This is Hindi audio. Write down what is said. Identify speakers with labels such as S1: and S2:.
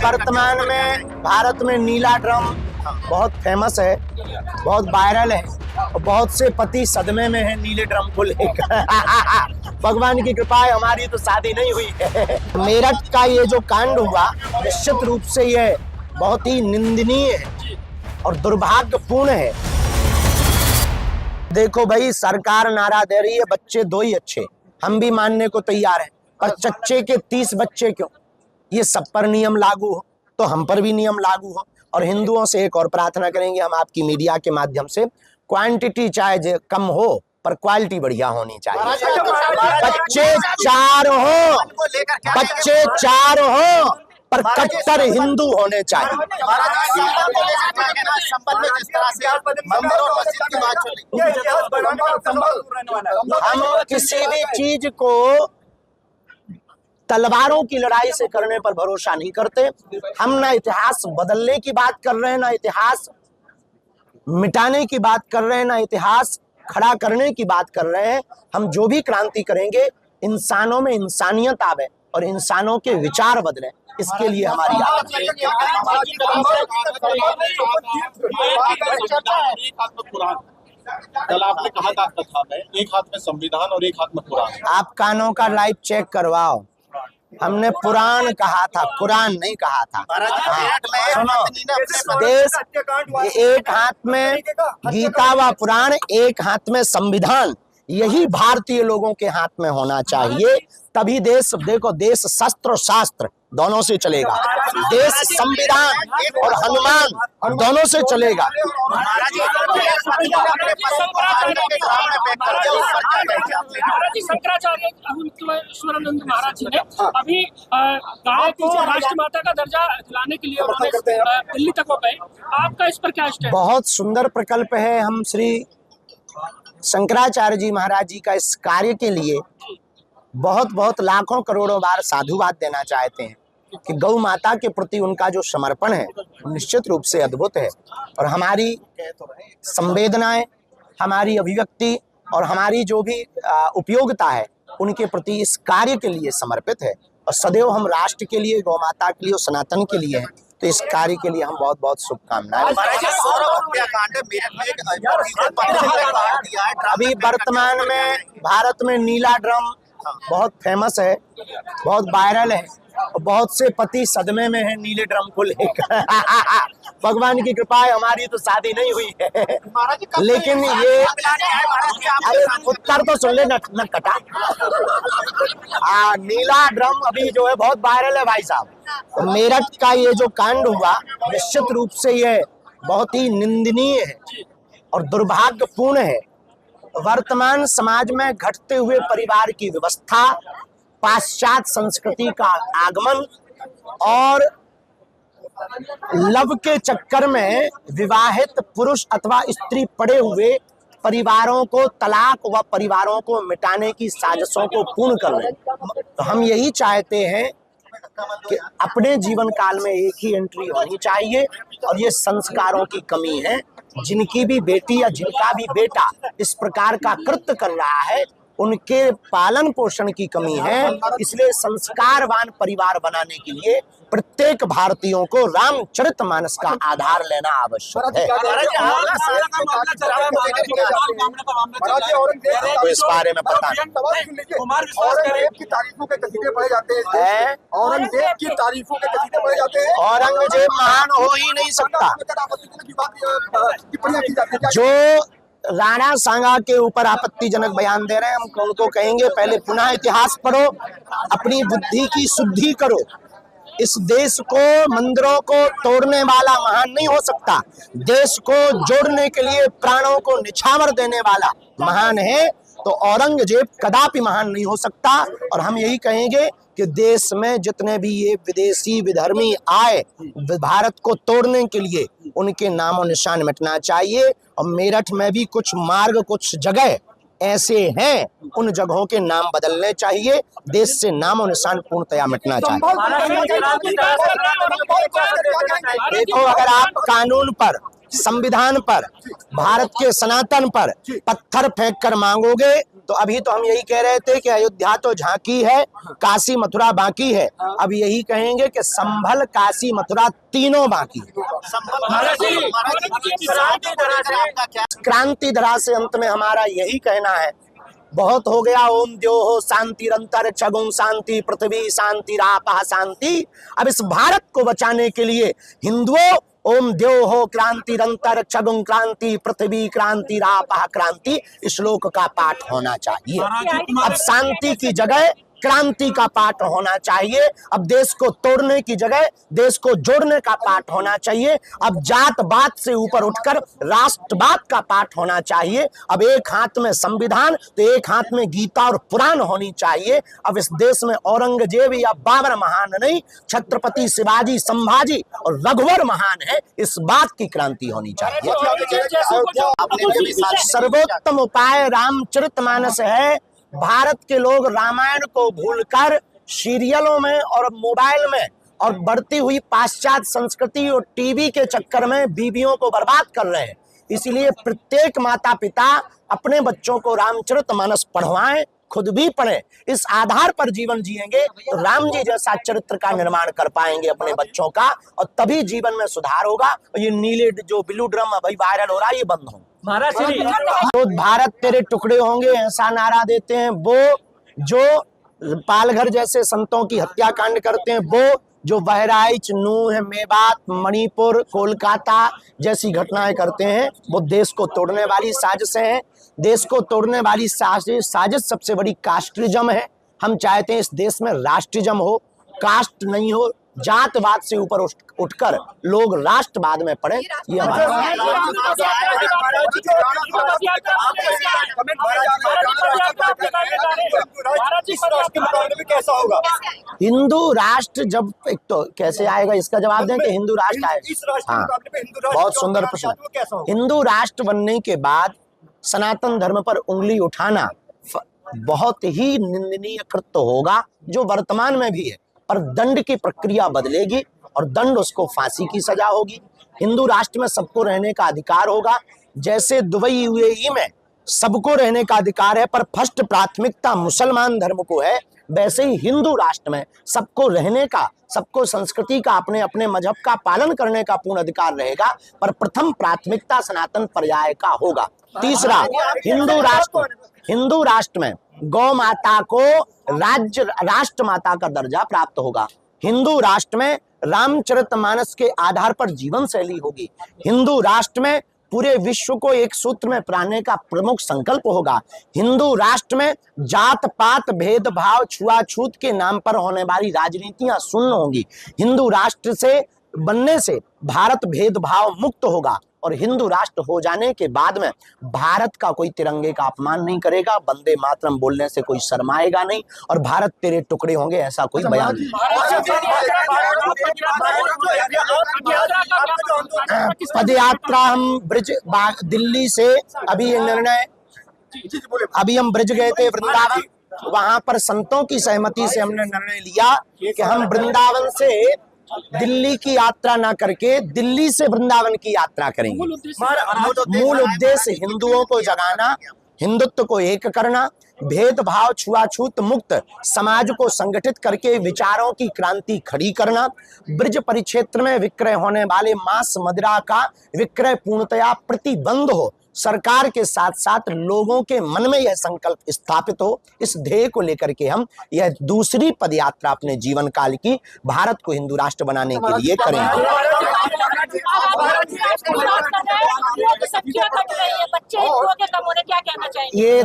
S1: वर्तमान में भारत में नीला ड्रम बहुत फेमस है, बहुत वायरल है और बहुत से पति सदमे में है नीले ड्रम को लेकर। भगवान की कृपा है, हमारी तो शादी नहीं हुई है। मेरठ का ये जो कांड हुआ निश्चित रूप से ये बहुत ही निंदनीय है और दुर्भाग्यपूर्ण है। देखो भाई, सरकार नारा दे रही है बच्चे दो ही अच्छे, हम भी मानने को तैयार हैं, पर चच्चे के 30 बच्चे क्यों? ये सब पर नियम लागू हो तो हम पर भी नियम लागू हो। और हिंदुओं से एक और प्रार्थना करेंगे हम आपकी मीडिया के माध्यम से, क्वांटिटी चाहे कम हो पर क्वालिटी बढ़िया होनी चाहिए। बच्चे 4 हो पर कट्टर हिंदू होने चाहिए। हम किसी भी चीज को तलवारों की लड़ाई से करने पर भरोसा नहीं करते। हम ना इतिहास बदलने की बात कर रहे हैं, ना इतिहास मिटाने की बात कर रहे हैं, ना इतिहास खड़ा करने की बात कर रहे हैं। हम जो भी क्रांति करेंगे, इंसानों में इंसानियत आवे और इंसानों के विचार बदले, इसके लिए हमारी
S2: कल आपने कहा था कथा में एक हाथ में संविधान और एक हाथ में पुराण।
S1: आप कानों का लाइव चेक करवाओ, हमने पुराण कहा था, कुरान नहीं कहा था। सुनो, देश एक हाथ में गीता व पुराण, एक हाथ में संविधान, यही भारतीय लोगों के हाथ में होना चाहिए। तभी देश, देखो देश शस्त्र शास्त्र दोनों से चलेगा, देश संविधान और हनुमान दोनों से चलेगा।
S3: शंकराचार्य ईश्वरानंद महाराज जी ने अभी कहा कि राष्ट्रमाता का दर्जा दिलाने के लिए उन्होंने दिल्ली तक वो गए। आपका इस पर क्या स्टैंड?
S1: बहुत सुंदर प्रकल्प है। हम श्री शंकराचार्य जी महाराज जी का इस कार्य के लिए बहुत बहुत लाखों करोड़ों बार साधुवाद देना चाहते हैं कि गौ माता के प्रति उनका जो समर्पण है निश्चित रूप से अद्भुत है। और हमारी संवेदनाएं, हमारी अभिव्यक्ति और हमारी जो भी उपयोगिता है उनके प्रति इस कार्य के लिए समर्पित है। और सदैव हम राष्ट्र के लिए, गौ माता के लिए और सनातन के लिए हैं। तो इस कार्य के लिए हम बहुत बहुत शुभकामनाएं। अभी वर्तमान में भारत में नीला ड्रम बहुत फेमस है, बहुत वायरल है और बहुत से पति सदमे में है नीले ड्रम को लेकर। भगवान की कृपा है, हमारी तो शादी नहीं हुई है। लेकिन ये, अरे उत्तर तो सुन ले न कटा। नीला ड्रम अभी जो है बहुत वायरल है भाई साहब। मेरठ का ये जो कांड हुआ निश्चित रूप से ये बहुत ही निंदनीय है और दुर्भाग्यपूर्ण है। वर्तमान समाज में घटते हुए परिवार की व्यवस्था, पाश्चात्य संस्कृति का आगमन और लव के चक्कर में विवाहित पुरुष अथवा स्त्री पड़े हुए परिवारों को तलाक व परिवारों को मिटाने की साजिशों को पूर्ण कर रहे हैं। तो हम यही चाहते हैं कि अपने जीवन काल में एक ही एंट्री होनी चाहिए। और ये संस्कारों की कमी है। जिनकी भी बेटी या जिनका भी बेटा इस प्रकार का कृत्य कर रहा है, उनके पालन पोषण की कमी है। इसलिए संस्कारवान परिवार बनाने के लिए प्रत्येक भारतीयों को रामचरितमानस का आधार लेना आवश्यक है। तो इस बारे में पता
S4: औरंगजेब की तारीफों के कसीदे पढ़े जाते हैं। औरंगजेब की तारीफों के कसीदे पढ़े जाते हैं।
S1: औरंगजेब महान हो ही नहीं सकता। जो राणा सांगा के ऊपर आपत्तिजनक बयान दे रहे हैं, हम उनको कहेंगे पहले पुनः इतिहास पढ़ो, अपनी बुद्धि की शुद्धि करो। इस देश को, मंदिरों को तोड़ने वाला महान नहीं हो सकता, देश को जोड़ने के लिए प्राणों को निछावर देने वाला महान है। तो औरंगजेब कदापि महान नहीं हो सकता। और हम यही कहेंगे कि देश में जितने भी ये विदेशी विधर्मी आए भारत को तोड़ने के लिए, उनके नामो निशान मिटना चाहिए। और मेरठ में भी कुछ मार्ग, कुछ जगह ऐसे हैं, उन जगहों के नाम बदलने चाहिए। देश से नामो निशान पूर्णतया मिटना चाहिए। देखो, अगर आप संविधान पर, भारत के सनातन पर पत्थर फेंक कर मांगोगे तो अभी तो हम यही कह रहे थे कि अयोध्या तो झांकी है, काशी मथुरा बाकी है। अब यही कहेंगे कि संभल काशी मथुरा तीनों बाकी है। क्रांति धरा से अंत में हमारा यही कहना है, बहुत हो गया ओम द्योः शांतिरंतर छगुं शांति पृथ्वी शांति रापः शांति। अब इस भारत को बचाने के लिए हिंदुओं ओम द्योः क्रांतिरंतर छगुं क्रांति पृथ्वी क्रांति रापः क्रांति श्लोक का पाठ होना चाहिए। अब शांति की जगह क्रांति का पाठ होना चाहिए। अब देश को तोड़ने की जगह देश को जोड़ने का पाठ होना चाहिए। अब जात बात से ऊपर उठकर राष्ट्रवाद का पाठ होना चाहिए। अब एक हाथ में संविधान तो एक हाथ में गीता और पुराण होनी चाहिए। अब इस देश में औरंगजेब या बाबर महान नहीं, छत्रपति शिवाजी संभाजी और रघुवर महान है। इस बात की क्रांति होनी चाहिए। सर्वोत्तम उपाय रामचरितमानस है। भारत के लोग रामायण को भूलकर सीरियलों में और मोबाइल में और बढ़ती हुई पाश्चात्य संस्कृति और टीवी के चक्कर में बीवियों को बर्बाद कर रहे हैं। इसलिए प्रत्येक माता पिता अपने बच्चों को रामचरितमानस पढ़वाएं, खुद भी पढ़ें। इस आधार पर जीवन जिएंगे तो राम जी जैसा चरित्र का निर्माण कर पाएंगे अपने बच्चों का, और तभी जीवन में सुधार होगा। और ये नीले जो ब्लू ड्रम अभी वायरल हो रहा है ये बंद हो। तो भारत तेरे टुकड़े होंगे ऐसा नारा देते हैं वो जो पालघर जैसे संतों की हत्याकांड करते हैं, वो जो बहराइच, नूह, मेवात, मणिपुर, कोलकाता जैसी घटनाएं करते हैं, वो देश को तोड़ने वाली साजिशें हैं। देश को तोड़ने वाली साजिश सबसे बड़ी कास्टिज्म है। हम चाहते हैं इस देश में राष्ट्रिज्म हो, कास्ट नहीं हो। जातवाद से ऊपर उठकर लोग राष्ट्रवाद में पड़े। ये
S4: कैसा होगा
S1: हिंदू राष्ट्र जब एक तो कैसे आएगा, इसका जवाब दें कि हिंदू राष्ट्र आएगा। हाँ, बहुत सुंदर प्रश्न। हिंदू राष्ट्र बनने के बाद सनातन धर्म पर उंगली उठाना बहुत ही निंदनीय कृत्य होगा, जो वर्तमान में भी है। पर दंड की प्रक्रिया बदलेगी और दंड उसको फांसी की सजा होगी। हिंदू राष्ट्र में सबको रहने का अधिकार होगा। जैसे दुबई यूएई में सबको रहने का अधिकार है पर फर्स्ट प्राथमिकता मुसलमान धर्म को है, वैसे ही हिंदू राष्ट्र में सबको रहने का, सबको संस्कृति का, अपने अपने मजहब का पालन करने का पूर्ण अधिकार रहेगा, पर प्रथम प्राथमिकता सनातन पर्याय का होगा। तीसरा, हिंदू राष्ट्र में गौ माता को राष्ट्र माता का दर्जा प्राप्त होगा। हिंदू राष्ट्र में रामचरितमानस के आधार पर जीवन शैली होगी। हिंदू राष्ट्र में पूरे विश्व को एक सूत्र में पिराने का प्रमुख संकल्प होगा। हिंदू राष्ट्र में जात पात भेदभाव छुआछूत के नाम पर होने वाली राजनीतियां शून्य होंगी। हिंदू राष्ट्र से बनने से भारत भेदभाव मुक्त होगा और हिंदू राष्ट्र हो जाने के बाद में भारत का कोई तिरंगे का अपमान नहीं करेगा, वंदे मातरम बोलने से कोई शर्माएगा नहीं और भारत तेरे टुकड़े होंगे ऐसा कोई बयान नहीं। पद यात्रा हम दिल्ली से अभी हम ब्रिज गए थे वृंदावन, वहां पर संतों की सहमति से हमने निर्णय लिया कि हम वृंदावन से दिल्ली की यात्रा ना करके दिल्ली से वृंदावन की यात्रा करेंगे। मूल उद्देश्य हिंदुओं को जगाना, हिंदुत्व को एक करना, भेदभाव छुआछूत मुक्त समाज को संगठित करके विचारों की क्रांति खड़ी करना, ब्रिज परिक्षेत्र में विक्रय होने वाले मांस मदिरा का विक्रय पूर्णतया प्रतिबंध हो, सरकार के साथ साथ लोगों के मन में यह संकल्प स्थापित हो। इस ध्येय को लेकर के हम यह दूसरी पदयात्रा अपने जीवन काल की भारत को हिंदू राष्ट्र बनाने के लिए करेंगे। ये